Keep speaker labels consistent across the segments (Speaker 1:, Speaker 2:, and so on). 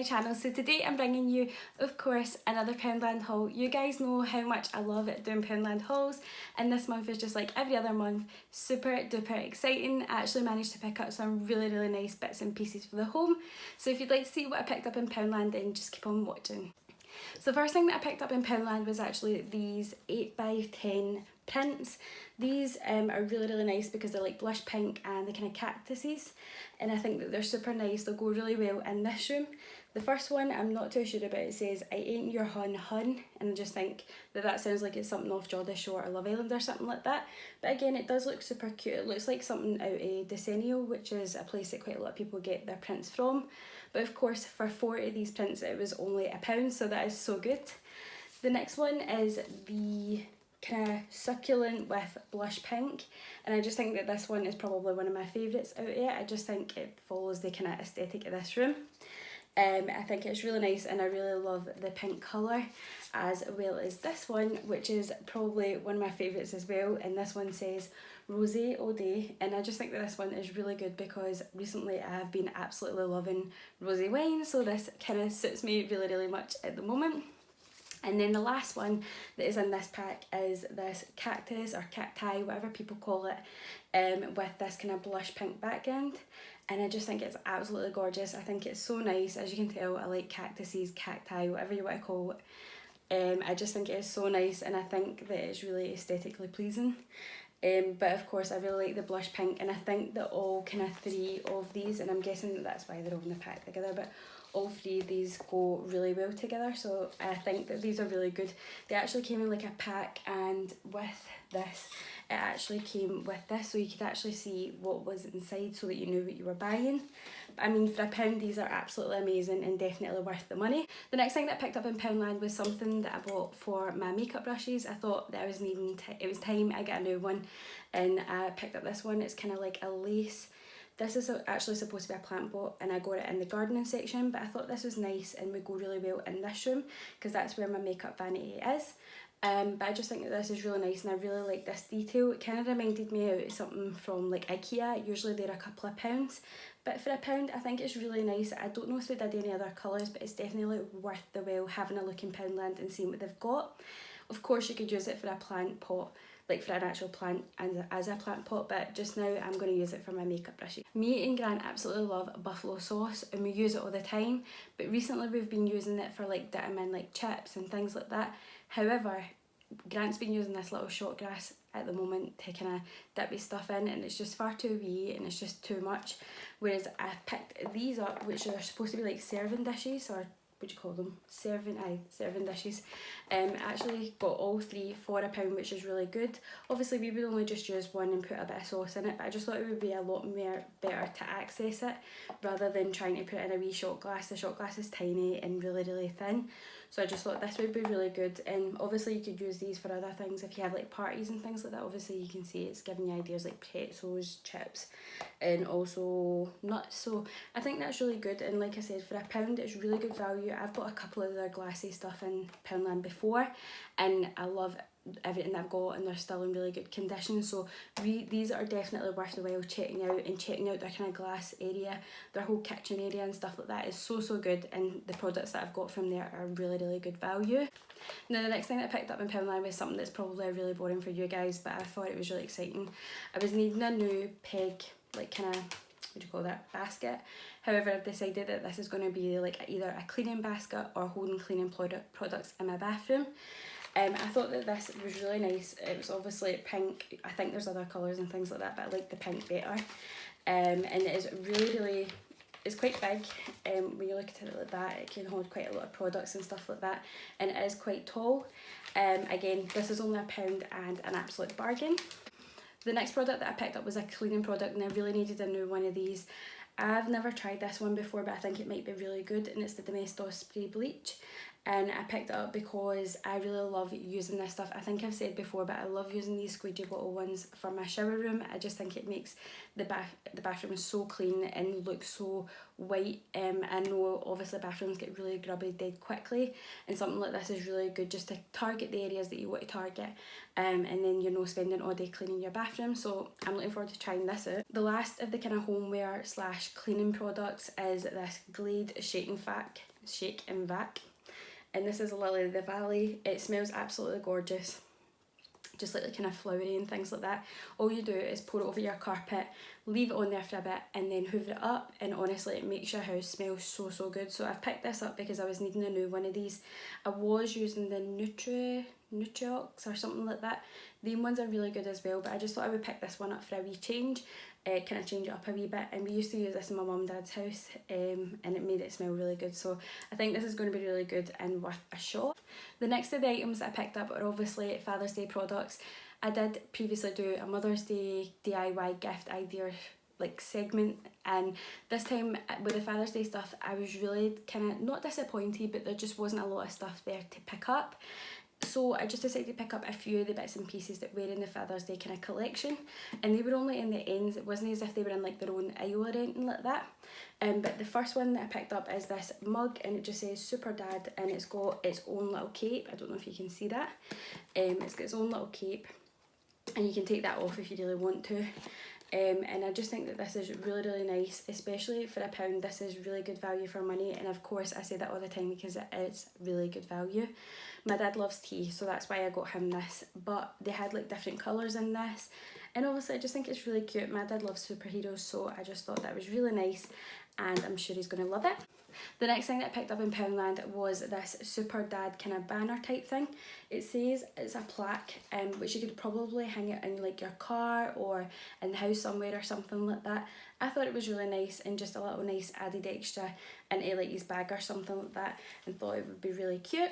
Speaker 1: my channel. So today I'm bringing you, of course, another Poundland haul. You guys know how much I love doing Poundland hauls, and this month is just like every other month, super duper exciting. I actually managed to pick up some really nice bits and pieces for the home. So if you'd like to see what I picked up in Poundland, then just keep on watching. So the first thing that I picked up in Poundland was actually these 8x10 prints. These are really nice because they're like blush pink and they're kind of cactuses, and I think that they're super nice. They'll go really well in this room. The first one I'm not too sure about. It says I ain't your hun, and I just think that sounds like it's something off Geordie Shore or Love Island or something like that. But again, it does look super cute. It looks like something out of Decennial, which is a place that quite a lot of people get their prints from. But of course, for 40 of these prints it was only £1, so that is so good. The next one is the kind of succulent with blush pink, and I just think that this one is probably one of my favourites out of it. I just think it follows the kind of aesthetic of this room. I think it's really nice, and I really love the pink colour, as well as this one, which is probably one of my favourites as well, and this one says Rosé all day, and I just think that this one is really good because recently I have been absolutely loving rosé wine, so this kind of suits me really much at the moment. And then the last one that is in this pack is this cactus or cacti, whatever people call it, with this kind of blush pink background. And I just think it's absolutely gorgeous. I think it's so nice. As you can tell, I like cactuses, cacti, whatever you want to call it. I just think it is so nice, and I think that it's really aesthetically pleasing. But of course I really like the blush pink, and I think that all kind of three of these, and I'm guessing that that's why they're all in the pack together, but all three of these go really well together, so I think that these are really good. They actually came in like a pack, and with this it actually came with this, so you could actually see what was inside so that you knew what you were buying. I mean, for £1 these are absolutely amazing and definitely worth the money. The next thing that I picked up in Poundland was something that I bought for my makeup brushes. I thought that it was time I get a new one, and I picked up this one. It's kind of like a lace. This is actually supposed to be a plant pot, and I got it in the gardening section, but I thought this was nice and would go really well in this room because that's where my makeup vanity is. But I just think that this is really nice, and I really like this detail. It kind of reminded me of something from like IKEA. Usually they're a couple of pounds, but for £1 I think it's really nice. I don't know if they did any other colours, but it's definitely worth the while having a look in Poundland and seeing what they've got. Of course you could use it for a plant pot, like for an actual plant and as a plant pot, but just now I'm going to use it for my makeup brushes. Me and Grant absolutely love buffalo sauce, and we use it all the time, but recently we've been using it for like dipping in like chips and things like that. However, Grant's been using this little shot glass at the moment to kind of dip his stuff in, and it's just far too wee and it's just too much, whereas I picked these up, which are supposed to be like serving dishes, or what do you call them? Serving dishes. I actually got all three for £1, which is really good. Obviously we would only just use one and put a bit of sauce in it, but I just thought it would be a lot more better to access it rather than trying to put in a wee shot glass. The shot glass is tiny and really thin, so I just thought this would be really good. And obviously you could use these for other things if you have like parties and things like that. Obviously you can see it's giving you ideas like pretzels, chips, and also nuts, so I think that's really good. And like I said, for £1 it's really good value. I've got a couple of their glassy stuff in Poundland before, and I love everything that I've got, and they're still in really good condition, so these are definitely worth the while checking out, and checking out their kind of glass area, their whole kitchen area and stuff like that is so good, and the products that I've got from there are really good value. Now the next thing that I picked up in Poundland was something that's probably really boring for you guys, but I thought it was really exciting. I was needing a new peg, like kind of, what do you call that, basket. However, I've decided that this is going to be like either a cleaning basket or holding cleaning products in my bathroom. I thought that this was really nice. It was obviously pink. I think there's other colours and things like that, but I like the pink better. And it is really, it's quite big. When you look at it like that, it can hold quite a lot of products and stuff like that, and it is quite tall. Again, this is only £1 and an absolute bargain. The next product that I picked up was a cleaning product, and I really needed a new one of these. I've never tried this one before, but I think it might be really good, and it's the Domestos Spray Bleach. And I picked it up because I really love using this stuff. I think I've said before, but I love using these squeegee bottle ones for my shower room. I just think it makes the bathroom so clean and look so white. I know obviously bathrooms get really grubby dead quickly, and something like this is really good just to target the areas that you want to target, and then you're not spending all day cleaning your bathroom. So I'm looking forward to trying this out. The last of the kind of homeware slash cleaning products is this Glade Shaking Shake and Vac. And this is a Lily of the Valley. It smells absolutely gorgeous. Just like kind of flowery and things like that. All you do is pour it over your carpet, leave it on there for a bit, and then hoover it up, and honestly it makes your house smell so good. So I've picked this up because I was needing a new one of these. I was using the Nutriox or something like that. These ones are really good as well, but I just thought I would pick this one up for a wee change, kind of change it up a wee bit. And we used to use this in my mum and dad's house, and it made it smell really good. So I think this is going to be really good and worth a shot. The next of the items that I picked up are obviously Father's Day products. I did previously do a Mother's Day DIY gift idea like segment, and this time with the Father's Day stuff I was really kind of not disappointed, but there just wasn't a lot of stuff there to pick up. So I just decided to pick up a few of the bits and pieces that were in the Father's Day kind of collection, and they were only in the ends. It wasn't as if they were in like their own aisle or anything like that. But the first one that I picked up is this mug, and it just says Super Dad, and it's got its own little cape. I don't know if you can see that. It's got its own little cape, and you can take that off if you really want to. And I just think that this is really nice, especially for £1. This is really good value for money, and of course I say that all the time because it's really good value. My dad loves tea, so that's why I got him this, but they had like different colours in this, and obviously I just think it's really cute. My dad loves superheroes, so I just thought that was really nice, and I'm sure he's going to love it. The next thing that I picked up in Poundland was this Super Dad kind of banner type thing. It says it's a plaque, which you could probably hang it in like your car or in the house somewhere or something like that. I thought it was really nice and just a little nice added extra into like his bag or something like that, and thought it would be really cute.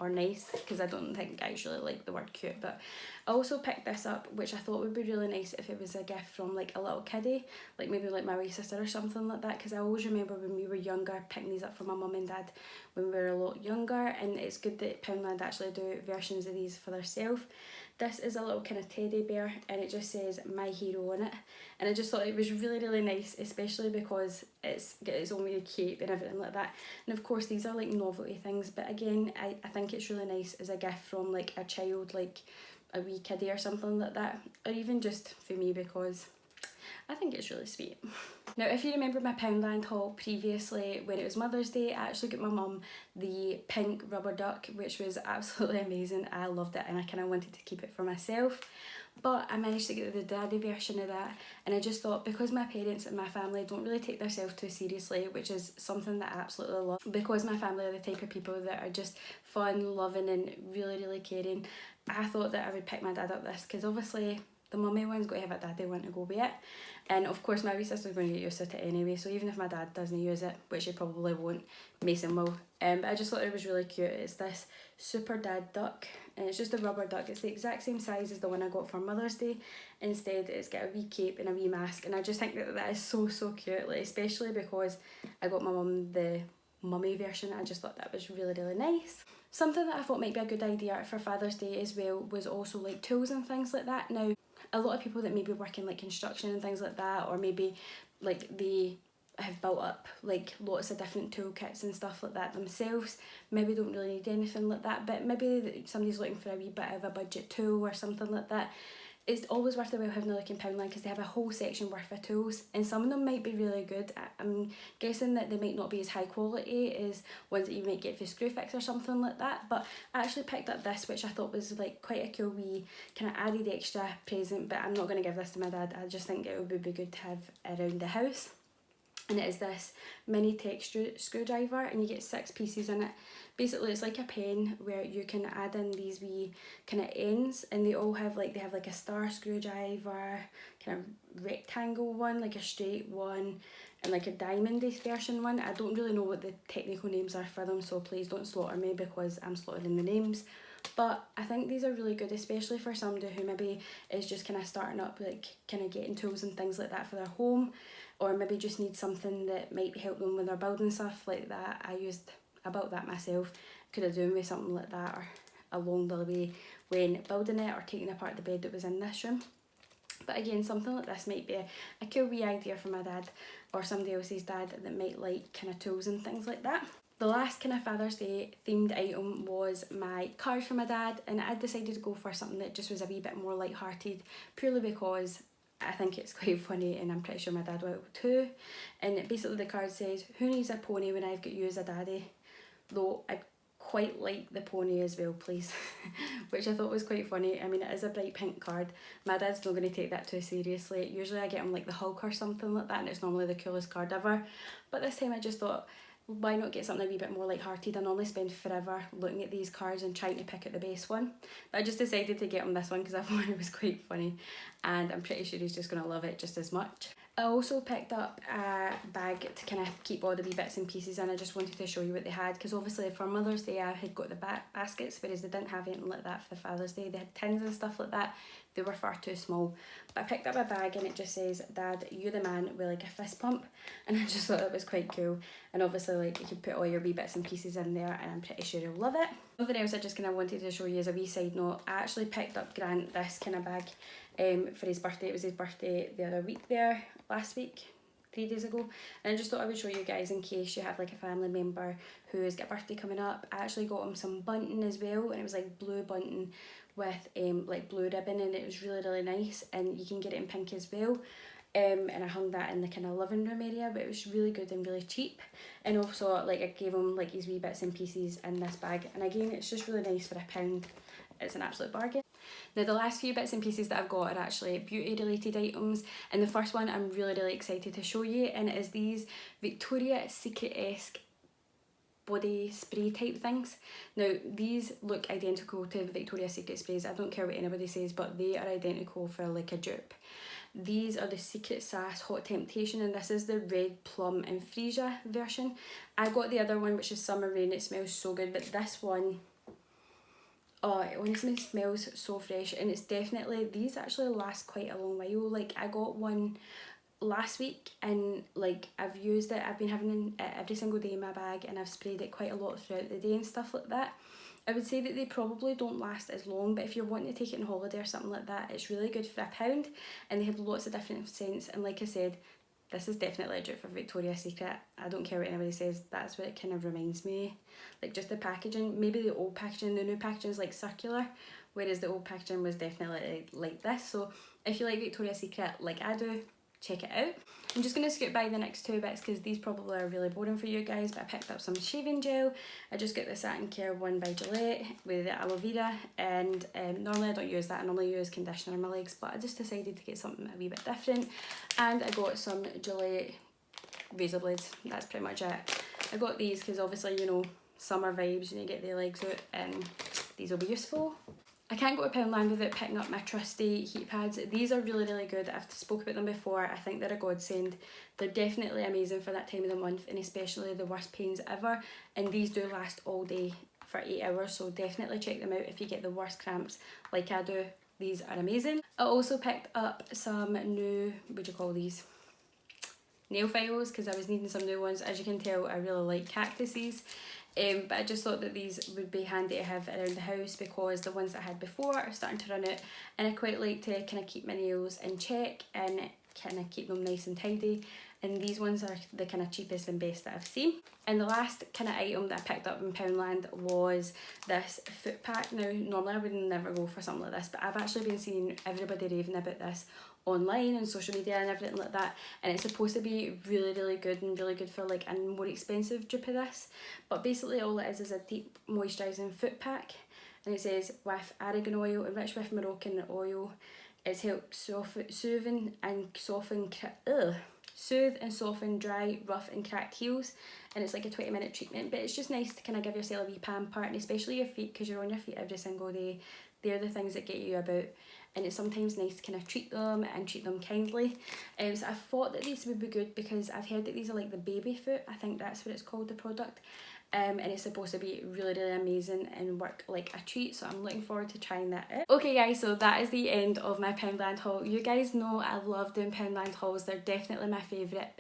Speaker 1: Or nice, because I don't think I actually like the word cute. But I also picked this up, which I thought would be really nice if it was a gift from like a little kiddie, like maybe like my wee sister or something like that, because I always remember when we were younger picking these up for my mum and dad when we were a lot younger, and it's good that Poundland actually do versions of these for themselves. This is a little kind of teddy bear, and it just says My Hero on it, and I just thought it was really nice, especially because it's got its own wee cape and everything like that. And of course these are like novelty things, but again I think it's really nice as a gift from like a child, like a wee kiddie or something like that, or even just for me, because I think it's really sweet. Now, if you remember my Poundland haul previously, when it was Mother's Day, I actually got my mum the pink rubber duck, which was absolutely amazing. I loved it, and I kind of wanted to keep it for myself. But I managed to get the daddy version of that, and I just thought, because my parents and my family don't really take themselves too seriously, which is something that I absolutely love, because my family are the type of people that are just fun, loving and really caring, I thought that I would pick my dad up this, because obviously the mummy one's got to have a daddy one to go with it, and of course my wee sister's going to get used to it anyway, so even if my dad doesn't use it, which he probably won't, Mason will. But I just thought it was really cute. It's this Super Dad duck, and it's just a rubber duck. It's the exact same size as the one I got for Mother's Day. Instead it's got a wee cape and a wee mask, and I just think that that is so cute, like, especially because I got my mum the mummy version. I just thought that was really nice. Something that I thought might be a good idea for Father's Day as well was also like tools and things like that. Now, a lot of people that maybe work in like construction and things like that, or maybe like they have built up like lots of different toolkits and stuff like that themselves, maybe don't really need anything like that, but maybe somebody's looking for a wee bit of a budget tool or something like that. It's always worth the while having a look in Poundland, because they have a whole section worth of tools, and some of them might be really good. I'm guessing that they might not be as high quality as ones that you might get for Screwfix or something like that, but I actually picked up this, which I thought was like quite a cool wee kind of added extra present, but I'm not going to give this to my dad. I just think it would be good to have around the house. And it is this mini tech screwdriver, and you get 6 pieces in it. Basically it's like a pen where you can add in these wee kind of ends, and they all have like, they have like a star screwdriver, kind of rectangle one, like a straight one, and like a diamond version one. I don't really know what the technical names are for them, so please don't slaughter me because I'm slaughtering the names. But I think these are really good, especially for somebody who maybe is just kind of starting up, like kind of getting tools and things like that for their home, or maybe just need something that might help them when they're building stuff like that. I built that myself. Could have done with something like that, or along the way when building it or taking apart the bed that was in this room. But again, something like this might be a cool wee idea for my dad or somebody else's dad that might like kind of tools and things like that. The last kind of Father's Day themed item was my card for my dad, and I decided to go for something that just was a wee bit more light-hearted, purely because I think it's quite funny, and I'm pretty sure my dad will too. And basically the card says, who needs a pony when I've got you as a daddy? Though I'd quite like the pony as well, please. Which I thought was quite funny. I mean, it is a bright pink card. My dad's not going to take that too seriously. Usually I get him like the Hulk or something like that, and it's normally the coolest card ever. But this time I just thought, why not get something a wee bit more light-hearted? I normally spend forever looking at these cards and trying to pick out the best one. But I just decided to get him this one because I thought it was quite funny, and I'm pretty sure he's just going to love it just as much. I also picked up a bag to kind of keep all the wee bits and pieces in. I just wanted to show you what they had, because obviously for Mother's Day I had got the baskets, whereas they didn't have anything like that for the Father's Day. They had tins and stuff like that. They were far too small. But I picked up a bag and it just says, Dad, you're the man, with like a fist pump. And I just thought it was quite cool. And obviously like you can put all your wee bits and pieces in there, and I'm pretty sure he'll love it. Something else I just kind of wanted to show you as a wee side note. I actually picked up Grant this kind of bag for his birthday. It was his birthday the other week there, last week. 3 days ago, and I just thought I would show you guys in case you have like a family member who has got a birthday coming up. I actually got him some bunting as well, and it was like blue bunting with like blue ribbon, and it was really nice, and you can get it in pink as well. And I hung that in the kind of living room area, but it was really good and really cheap. And also like I gave him like his wee bits and pieces in this bag, and again it's just really nice for £1. It's an absolute bargain. Now the last few bits and pieces that I've got are actually beauty related items, and the first one I'm really excited to show you, and it is these Victoria's Secret-esque body spray type things. Now these look identical to the Victoria's Secret sprays. I don't care what anybody says, but they are identical for like a dupe. These are the Secret Sass Hot Temptation, and this is the red plum and freesia version. I got the other one, which is Summer Rain. It smells so good, but this one, oh, it honestly smells so fresh, and it's definitely, these actually last quite a long while. Like I got one last week, and like I've used it, I've been having it every single day in my bag, and I've sprayed it quite a lot throughout the day and stuff like that. I would say that they probably don't last as long, but if you're wanting to take it on holiday or something like that, it's really good for £1, and they had lots of different scents. And like I said, this is definitely a dupe for Victoria's Secret. I don't care what anybody says, that's what it kind of reminds me. Like just the packaging, maybe the old packaging, the new packaging is like circular, whereas the old packaging was definitely like this. So if you like Victoria's Secret like I do, check it out. I'm just going to skip by the next two bits because these probably are really boring for you guys, but I picked up some shaving gel. I just got the Satin Care one by Gillette with the aloe vera, and normally I don't use that, I normally use conditioner on my legs, but I just decided to get something a wee bit different, and I got some Gillette razor blades. That's pretty much it. I got these because obviously, you know, summer vibes, you need to get the legs out, and these will be useful. I can't go to Poundland without picking up my trusty heat pads. These are really good. I've spoke about them before. I think they're a godsend. They're definitely amazing for that time of the month, and especially the worst pains ever. And these do last all day for 8 hours, so definitely check them out if you get the worst cramps like I do. These are amazing. I also picked up some new, what do you call these? Nail files, because I was needing some new ones. As you can tell, I really like cactuses. But I just thought that these would be handy to have around the house, because the ones that I had before are starting to run out, and I quite like to kind of keep my nails in check and kind of keep them nice and tidy. And these ones are the kind of cheapest and best that I've seen. And the last kind of item that I picked up in Poundland was this foot pack. Now normally I would never go for something like this, but I've actually been seeing everybody raving about this online and social media and everything like that, and it's supposed to be really good and really good for like a more expensive dupe of this. But basically all it is a deep moisturising foot pack, and it says with argan oil enriched with Moroccan oil. It's helped soothe and soften dry, rough and cracked heels, and it's like a 20-minute treatment, but it's just nice to kind of give yourself a wee pamper, and especially your feet, because you're on your feet every single day. They're the things that get you about, and it's sometimes nice to kind of treat them and treat them kindly. So I thought that these would be good because I've heard that these are like the baby foot, I think that's what it's called, the product. And it's supposed to be really amazing and work like a treat, so I'm looking forward to trying that out. Okay guys, so that is the end of my Poundland haul. You guys know I love doing Poundland hauls. They're definitely my favourite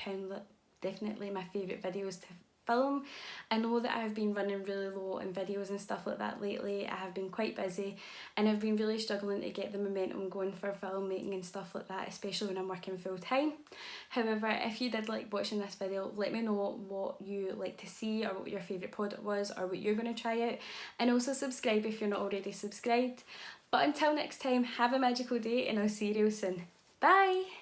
Speaker 1: videos to film. I know that I've been running really low on videos and stuff like that lately. I have been quite busy, and I've been really struggling to get the momentum going for filmmaking and stuff like that, especially when I'm working full time. However, if you did like watching this video, let me know what you like to see, or what your favourite product was, or what you're going to try out, and also subscribe if you're not already subscribed. But until next time, have a magical day, and I'll see you real soon. Bye!